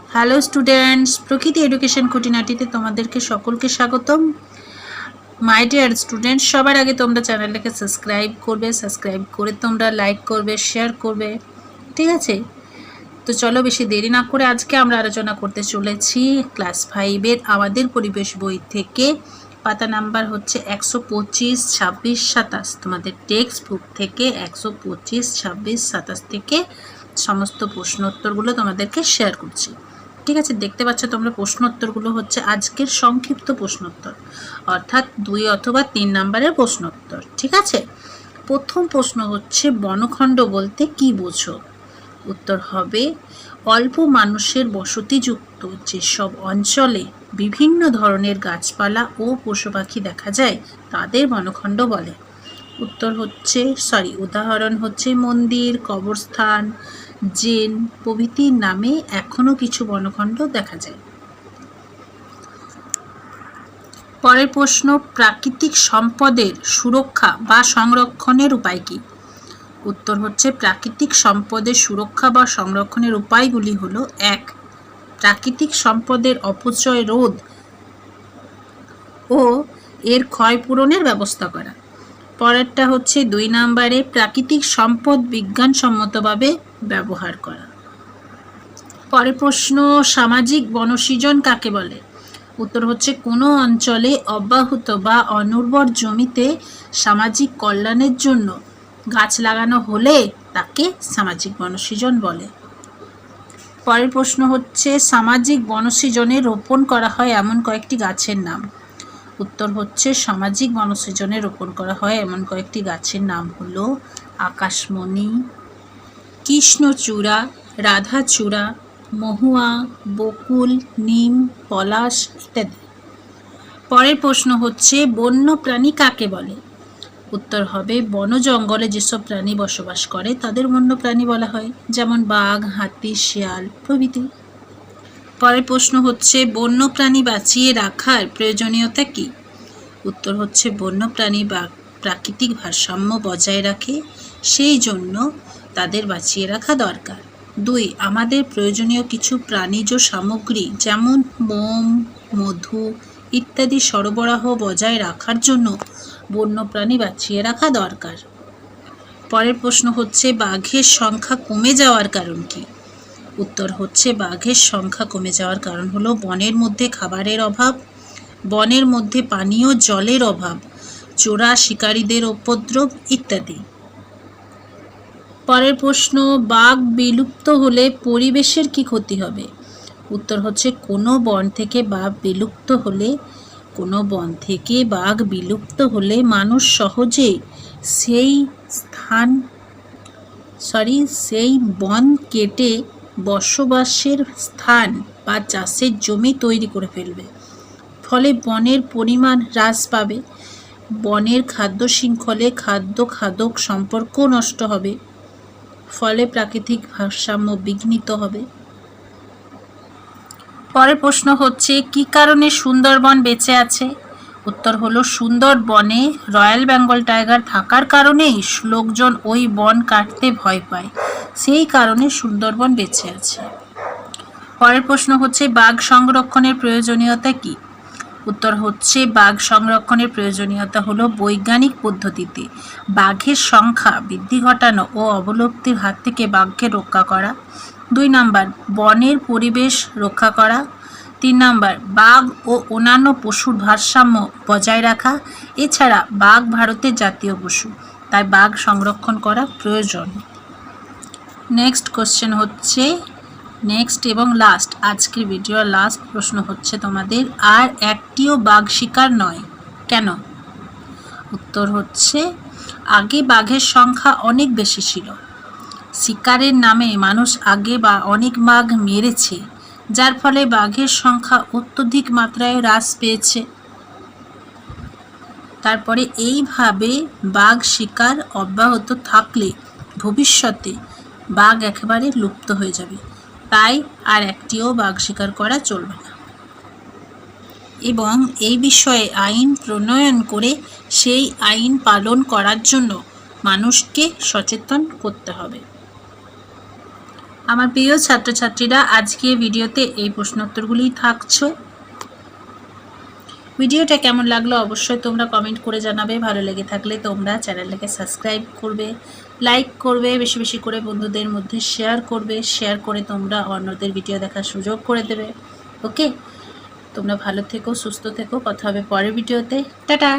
Hello students, প্রকৃতি education খুঁটিনাটিতে তোমাদেরকে সকলকে স্বাগতম। মাই ডিয়ার স্টুডেন্টস, সবার আগে তোমরা চ্যানেলটাকে সাবস্ক্রাইব করবে, সাবস্ক্রাইব করে তোমরা লাইক করবে, শেয়ার করবে, ঠিক আছে? তো চলো বেশি দেরি না করে আজকে আমরা আলোচনা করতে চলেছি ক্লাস 5-এর আমাদের পরিবেশ বই থেকে। পাতা নাম্বার হচ্ছে 125, 26, 27। তোমাদের টেক্সট বুক থেকে 125, 26, 27 থেকে সমস্ত প্রশ্নোত্তরগুলো তোমাদেরকে শেয়ার করছি, ঠিক আছে? দেখতে পাচ্ছ তোমরা প্রশ্নোত্তরগুলো হচ্ছে আজকের সংক্ষিপ্ত প্রশ্নোত্তর, অর্থাৎ 2 অথবা 3 নম্বরের প্রশ্নোত্তর, ঠিক আছে? প্রথম প্রশ্ন হচ্ছে বনখণ্ড বলতে কি বোঝো? উত্তর হবে অল্প মানুষের বসতিযুক্ত যেসব অঞ্চলে বিভিন্ন ধরনের গাছপালা ও পশু পাখি দেখা যায় তাদের বনখণ্ড বলে। উদাহরণ হচ্ছে মন্দির, কবরস্থান, জেল প্রভৃতির নামে এখনো কিছু বনখণ্ড দেখা যায়। পরের প্রশ্ন, প্রাকৃতিক সম্পদের সুরক্ষা বা সংরক্ষণের উপায় কি? উত্তর হচ্ছে প্রাকৃতিক সম্পদের সুরক্ষা বা সংরক্ষণের উপায়গুলি হলো: 1. প্রাকৃতিক সম্পদের অপচয় রোধ ও এর ক্ষয়পূরণের ব্যবস্থা করা। পরেরটা হচ্ছে 2 নম্বরে প্রাকৃতিক সম্পদ বিজ্ঞানসম্মতভাবে ব্যবহার করা। পরের প্রশ্ন, সামাজিক বনসৃজন কাকে বলে? উত্তর হচ্ছে কোনো অঞ্চলে অব্যাহত বা অনুর্বর জমিতে সামাজিক কল্যাণের জন্য গাছ লাগানো হলে তাকে সামাজিক বনসৃজন বলে। পরের প্রশ্ন হচ্ছে সামাজিক বনসৃজনে রোপণ করা হয় এমন কয়েকটি গাছের নাম। উত্তর হচ্ছে সামাজিক বনসৃজনে রোপণ করা হয় এমন কয়েকটি গাছের নাম হলো আকাশমণি, কৃষ্ণচূড়া, রাধাচূড়া, মহুয়া, বকুল, নিম, পলাশ ইত্যাদি। পরের প্রশ্ন হচ্ছে বন্য প্রাণী কাকে বলে? উত্তর হবে বন জঙ্গলে যেসব প্রাণী বসবাস করে তাদের বন্য প্রাণী বলা হয়, যেমন বাঘ, হাতি, শিয়াল প্রভৃতি। পরের প্রশ্ন হচ্ছে বন্য প্রাণী বাঁচিয়ে রাখার প্রয়োজনীয়তা কি? উত্তর হচ্ছে বন্য প্রাণী বা প্রাকৃতিক ভারসাম্য বজায় রাখে, সেই জন্য তাদের বাঁচিয়ে রাখা দরকার। 2. আমাদের প্রয়োজনীয় কিছু প্রাণীজ সামগ্রী যেমন মোম, মধু ইত্যাদি সরবরাহ বজায় রাখার জন্য বন্যপ্রাণী বাঁচিয়ে রাখা দরকার। পরের প্রশ্ন হচ্ছে বাঘের সংখ্যা কমে যাওয়ার কারণ কি? উত্তর হচ্ছে বাঘের সংখ্যা কমে যাওয়ার কারণ হলো বনের মধ্যে খাবারের অভাব, বনের মধ্যে পানীয় জলের অভাব, চোরা শিকারীদের উপদ্রব ইত্যাদি। পরের প্রশ্ন, বাঘ বিলুপ্ত হলে পরিবেশের কি ক্ষতি হবে? উত্তর হচ্ছে কোনো বন থেকে বাঘ বিলুপ্ত হলে মানুষ সহজেই সেই বন কেটে বসবাসের স্থান বা চাষের জমি তৈরি করে ফেলবে। ফলে বনের পরিমাণ হ্রাস পাবে, বনের খাদ্য শৃঙ্খলে খাদ্য-খাদক সম্পর্ক নষ্ট হবে, ফলে প্রাকৃতিক ভারসাম্য বিঘ্নিত হবে। পরের প্রশ্ন হচ্ছে কী কারণে সুন্দরবন বেঁচে আছে? উত্তর হলো সুন্দরবনে রয়্যাল বেঙ্গল টাইগার থাকার কারণেই লোকজন ওই বন কাটতে ভয় পায়, সেই কারণে সুন্দরবন বেঁচে আছে। পরের প্রশ্ন হচ্ছে বাঘ সংরক্ষণের প্রয়োজনীয়তা কি? উত্তর হচ্ছে বাঘ সংরক্ষণের প্রয়োজনীয়তা হলো বৈজ্ঞানিক পদ্ধতিতে বাঘের সংখ্যা বৃদ্ধি ঘটানো ও অবলুপ্তির হাত থেকে বাঘকে রক্ষা করা। 2 নম্বর বনের পরিবেশ রক্ষা করা। 3 নম্বর বাঘ ও অন্যান্য পশুর ভারসাম্য বজায় রাখা। এছাড়া বাঘ ভারতের জাতীয় পশু, তাই বাঘ সংরক্ষণ করা প্রয়োজন। নেক্সট এবং লাস্ট, আজকের ভিডিওর লাস্ট প্রশ্ন হচ্ছে তোমাদের আর একটিও বাঘ শিকার নয় কেন? উত্তর হচ্ছে আগে বাঘের সংখ্যা অনেক বেশি ছিল, শিকারের নামে মানুষ আগে অনেক বাঘ মেরেছে, যার ফলে বাঘের সংখ্যা অত্যধিক মাত্রায় হ্রাস পেয়েছে। তারপরে এইভাবে বাঘ শিকার অব্যাহত থাকলে ভবিষ্যতে বাঘ একেবারে লুপ্ত হয়ে যাবে, তাই আর একটিও বাঘ শিকার করা চলবে না এবং এই বিষয়ে আইন প্রণয়ন করে সেই আইন পালন করার জন্য মানুষকে সচেতন করতে হবে। আমার প্রিয় ছাত্রছাত্রীরা, আজকে ভিডিওতে এই প্রশ্নোত্তরগুলিই থাকছে। ভিডিওটা কেমন লাগলো অবশ্যই তোমরা কমেন্ট করে জানাবে। ভালো লেগে থাকলে তোমরা চ্যানেলটাকে সাবস্ক্রাইব করবে, লাইক করবে, বেশি বেশি করে বন্ধুদের মধ্যে শেয়ার করবে। শেয়ার করে তোমরা অন্যদের ভিডিও দেখার সুযোগ করে দেবে। ওকে, তোমরা ভালো থেকো, সুস্থ থেকো। কথা হবে পরের ভিডিওতে। টাটা।